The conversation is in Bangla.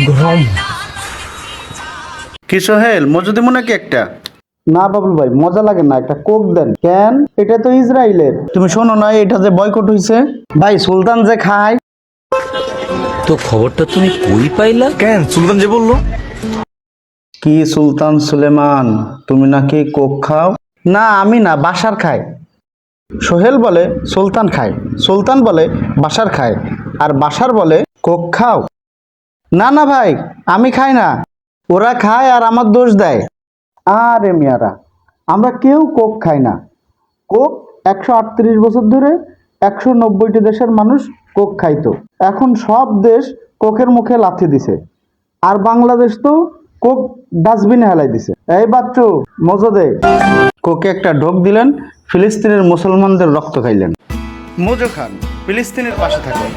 গরম। কি সোহেল, মজুদি মনে কি একটা? না বাবুল ভাই, মজা লাগে না, একটা কোক দেন। কেন? এটা তো ইসরায়েলের। তুমি শোনো না, এটা যে বয়কট হইছে ভাই, সুলতান যে খায়। তো খবরটা তুমি কই পাইলা? কেন সুলতান যে বললো? কি সুলতান সুলেমান, তুমি নাকি কোক খাও? না আমি না, বাশার খায়। সোহেল বলে সুলতান খায়, সুলতান বলে বাশার খায়, আর বাশার বলে কোক খাও। না না ভাই, আমি খাই না, ওরা খায় আর আমার দোষ দেয়। আরে মিয়ারা, আমরা কেউ কোক খাই না। কোক 138 বছর ধরে 190টি দেশের মানুষ কোক খাইতো। এখন সব দেশ কোকের মুখে লাথি দিছে, আর বাংলাদেশ তো কোক ডাস্টবিনে হেলাই দিছে। এই বাচ্চু, মজা দে। কোকে একটা ঢোক দিলেন, ফিলিস্তিনের মুসলমানদের রক্ত খাইলেন। মজু খান, ফিলিস্তিনের পাশে থাকেন।